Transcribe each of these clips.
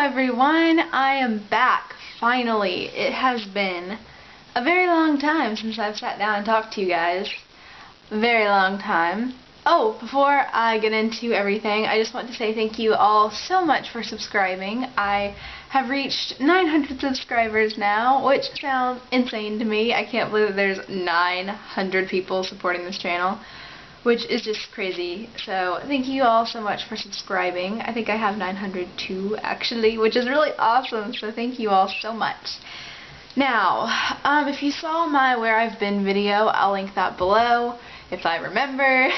everyone, I am back, finally. It has been a very long time since I've sat down and talked to you guys. Very long time. Oh, before I get into everything, I just want to say thank you all so much for subscribing. I have reached 900 subscribers now, which sounds insane to me. I can't believe that there's 900 people supporting this channel, which is just crazy. So thank you all so much for subscribing. I think I have 902 actually, which is really awesome, so thank you all so much. Now, if you saw my Where I've Been video, I'll link that below if I remember.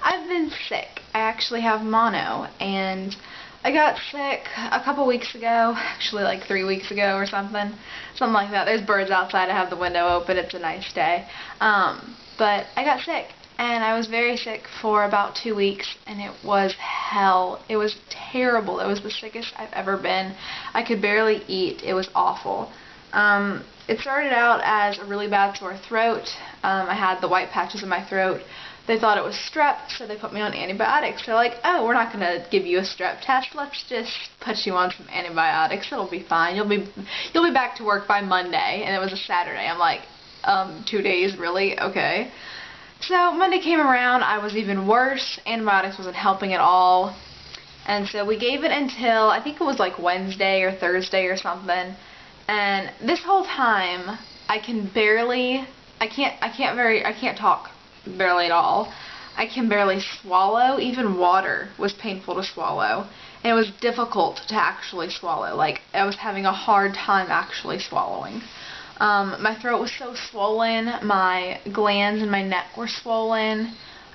I've been sick. I actually have mono, and I got sick a couple weeks ago, actually like 3 weeks ago or something like that. There's birds outside, I have the window open, it's a nice day. But I got sick, and I was very sick for about 2 weeks, and it was hell. It was terrible. It was the sickest I've ever been. I could barely eat. It was awful. It started out as a really bad sore throat. I had the white patches in my throat. They thought it was strep, so they put me on antibiotics. They're like, oh, we're not going to give you a strep test. Let's just put you on some antibiotics. It'll be fine. You'll be back to work by Monday. And it was a Saturday. I'm like, 2 days, really? Okay. So Monday came around, I was even worse. Antibiotics wasn't helping at all. And so we gave it until, I think it was like Wednesday or Thursday or something. And this whole time, I can't talk barely at all. I can barely swallow. Even water was painful to swallow. And it was difficult to actually swallow. Like, I was having a hard time actually swallowing. My throat was so swollen, my glands in my neck were swollen,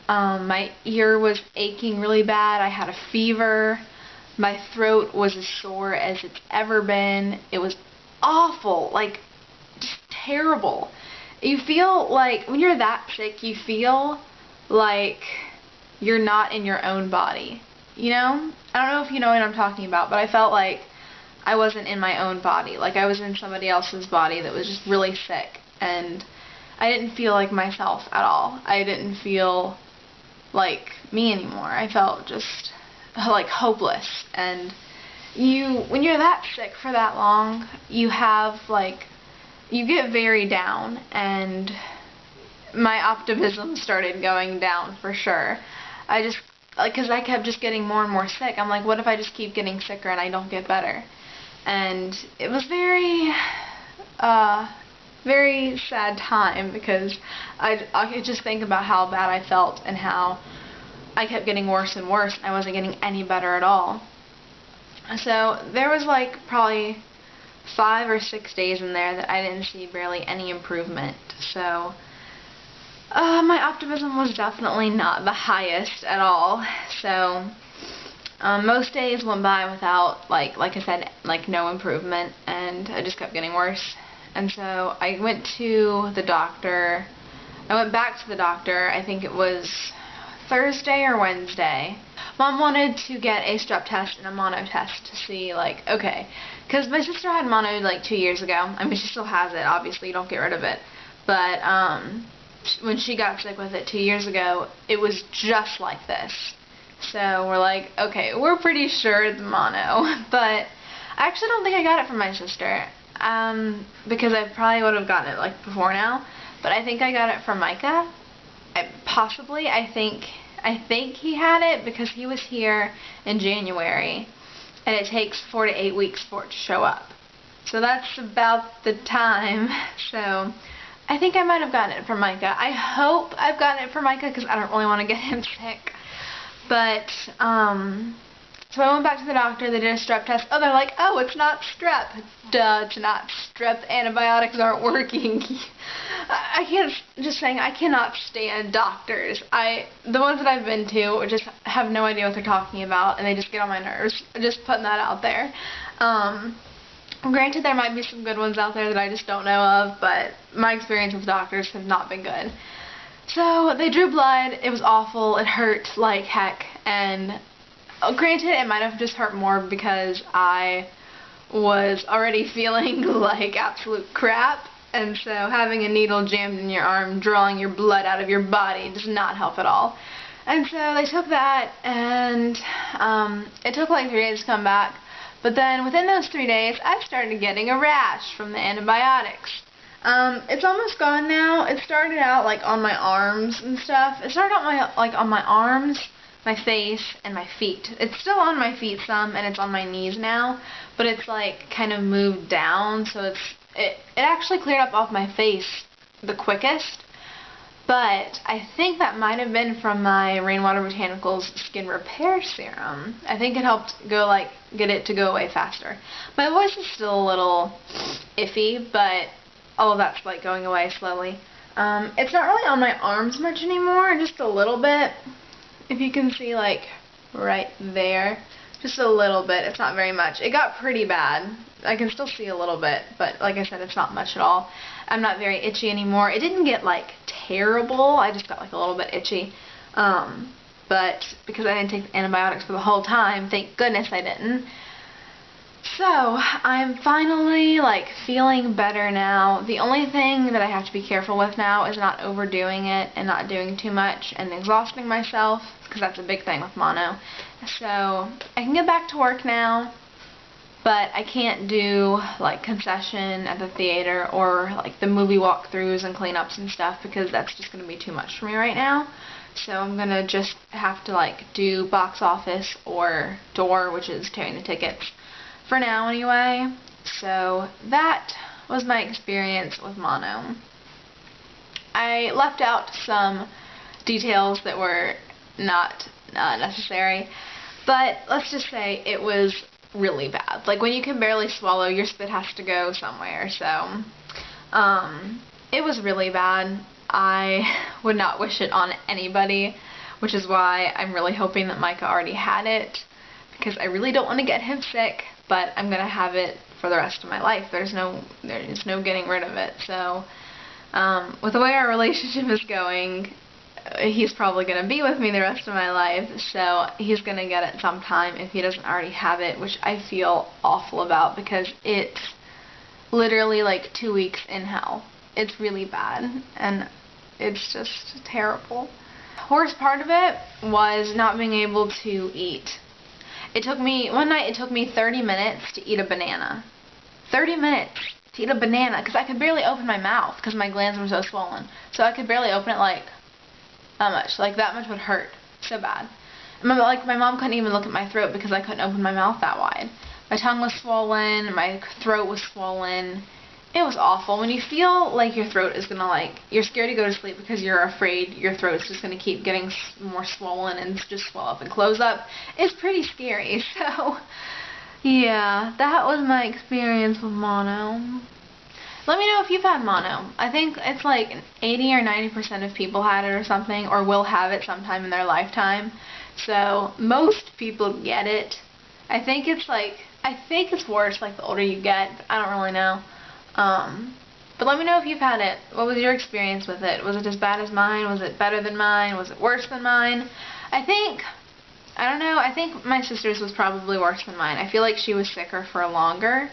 my ear was aching really bad, I had a fever, my throat was as sore as it's ever been. It was awful, like, just terrible. You feel like, when you're that sick, you feel like you're not in your own body, you know? I don't know if you know what I'm talking about, but I felt like I wasn't in my own body. Like, I was in somebody else's body that was just really sick, and I didn't feel like myself at all. I didn't feel like me anymore. I felt just like hopeless. And when you're that sick for that long, you get very down, and my optimism started going down for sure. Because I kept just getting more and more sick. I'm like, what if I just keep getting sicker and I don't get better? And it was very sad time, because I could just think about how bad I felt and how I kept getting worse and worse, and I wasn't getting any better at all. So there was like probably 5 or 6 days in there that I didn't see barely any improvement. So my optimism was definitely not the highest at all. So most days went by without, like I said, like no improvement, and I just kept getting worse. And so I went to the doctor. I went back to the doctor, I think it was Thursday or Wednesday. Mom wanted to get a strep test and a mono test to see, like, okay, because my sister had mono like 2 years ago. I mean, she still has it, obviously, you don't get rid of it. But when she got sick with it 2 years ago, it was just like this. So we're like, okay, we're pretty sure it's mono. But I actually don't think I got it from my sister, because I probably would have gotten it like before now. But I think I got it from Micah. Possibly, I think he had it because he was here in January, and it takes 4 to 8 weeks for it to show up. So that's about the time. So I think I might have gotten it from Micah. I hope I've gotten it from Micah, because I don't really want to get him sick. But, so I went back to the doctor, they did a strep test. Oh, they're like, oh, it's not strep. Duh, it's not strep. Antibiotics aren't working. I cannot stand doctors. The ones that I've been to just have no idea what they're talking about, and they just get on my nerves. Just putting that out there. Granted, there might be some good ones out there that I just don't know of, but my experience with doctors has not been good. So they drew blood. It was awful. It hurt like heck. And granted, it might have just hurt more because I was already feeling like absolute crap. And so having a needle jammed in your arm, drawing your blood out of your body, does not help at all. And so they took that, and it took like 3 days to come back. But then within those 3 days, I started getting a rash from the antibiotics. It's almost gone now. It started out like on my arms and stuff. It started out on my arms, my face, and my feet. It's still on my feet some, and it's on my knees now, but it's like kind of moved down, so it actually cleared up off my face the quickest. But I think that might have been from my Rainwater Botanicals Skin Repair Serum. I think it helped get it to go away faster. My voice is still a little iffy, but all of that's like going away slowly. It's not really on my arms much anymore, just a little bit. If you can see, like, right there. Just a little bit. It's not very much. It got pretty bad. I can still see a little bit, but like I said, it's not much at all. I'm not very itchy anymore. It didn't get, like, terrible. I just got, like, a little bit itchy. But because I didn't take the antibiotics for the whole time, thank goodness I didn't. So, I'm finally, like, feeling better now. The only thing that I have to be careful with now is not overdoing it and not doing too much and exhausting myself, because that's a big thing with mono. So, I can get back to work now, but I can't do, like, concession at the theater or, like, the movie walkthroughs and cleanups and stuff, because that's just going to be too much for me right now. So I'm going to just have to, like, do box office or door, which is tearing the tickets. For now, anyway. So that was my experience with mono. I left out some details that were not necessary, but let's just say it was really bad. Like, when you can barely swallow, your spit has to go somewhere. So it was really bad. I would not wish it on anybody, which is why I'm really hoping that Micah already had it, because I really don't want to get him sick. But I'm going to have it for the rest of my life. There's no getting rid of it. So, with the way our relationship is going, he's probably going to be with me the rest of my life. So, he's going to get it sometime if he doesn't already have it, which I feel awful about, because it's literally like 2 weeks in hell. It's really bad, and it's just terrible. The worst part of it was not being able to eat. One night it took me 30 minutes to eat a banana. 30 minutes to eat a banana, because I could barely open my mouth because my glands were so swollen. So I could barely open it, like, that much. Like, that much would hurt so bad. And my mom couldn't even look at my throat because I couldn't open my mouth that wide. My tongue was swollen, my throat was swollen. It was awful. When you feel like your throat is going to, like, you're scared to go to sleep because you're afraid your throat's just going to keep getting more swollen and just swell up and close up, it's pretty scary. So, yeah, that was my experience with mono. Let me know if you've had mono. I think it's like 80 or 90% of people had it or something, or will have it sometime in their lifetime. So, most people get it. I think it's worse, like, the older you get. I don't really know. But let me know if you've had it. What was your experience with it? Was it as bad as mine? Was it better than mine? Was it worse than mine? I don't know, I think my sister's was probably worse than mine. I feel like she was sicker for longer.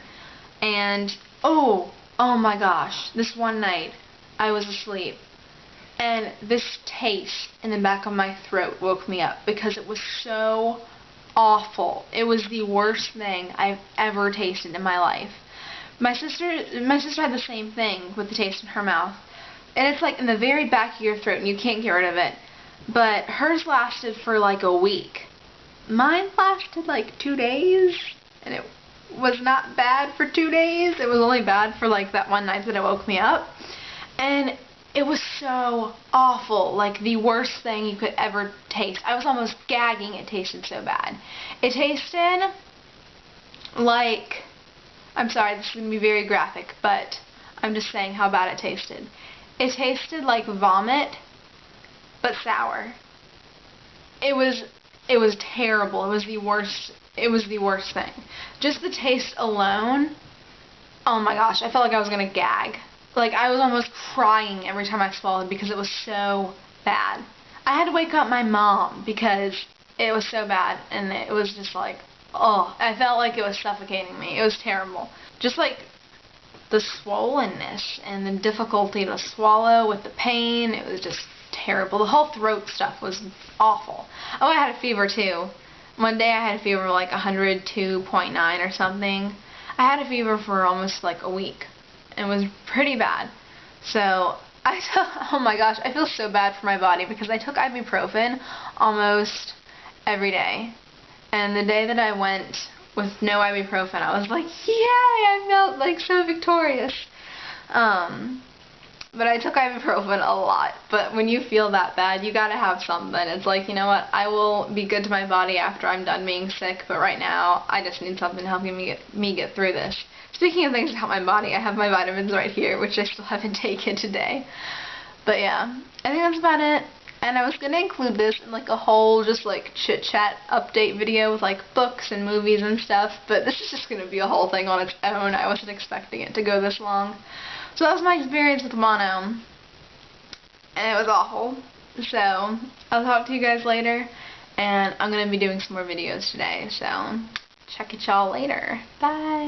And, oh my gosh, this one night, I was asleep, and this taste in the back of my throat woke me up because it was so awful. It was the worst thing I've ever tasted in my life. My sister had the same thing with the taste in her mouth. And it's like in the very back of your throat and you can't get rid of it. But hers lasted for like a week. Mine lasted like 2 days. And it was not bad for 2 days. It was only bad for like that one night that it woke me up. And it was so awful. Like the worst thing you could ever taste. I was almost gagging. It tasted so bad. It tasted like... I'm sorry, this is going to be very graphic, but I'm just saying how bad it tasted. It tasted like vomit, but sour. It was terrible. It was the worst thing. Just the taste alone, oh my gosh, I felt like I was going to gag. Like, I was almost crying every time I swallowed because it was so bad. I had to wake up my mom because it was so bad, and it was just like, oh, I felt like it was suffocating me. It was terrible. Just like the swollenness and the difficulty to swallow with the pain, it was just terrible. The whole throat stuff was awful. Oh, I had a fever too. One day I had a fever of like 102.9 or something. I had a fever for almost like a week. It was pretty bad. So oh my gosh, I feel so bad for my body because I took ibuprofen almost every day. And the day that I went with no ibuprofen, I was like, yay, I felt like so victorious. But I took ibuprofen a lot. But when you feel that bad, you gotta have something. It's like, you know what, I will be good to my body after I'm done being sick, but right now, I just need something helping me get through this. Speaking of things that help my body, I have my vitamins right here, which I still haven't taken today. But yeah, I think that's about it. And I was going to include this in like a whole just like chit-chat update video with like books and movies and stuff, but this is just going to be a whole thing on its own. I wasn't expecting it to go this long. So that was my experience with mono, and it was awful. So I'll talk to you guys later, and I'm going to be doing some more videos today, so check it y'all later. Bye!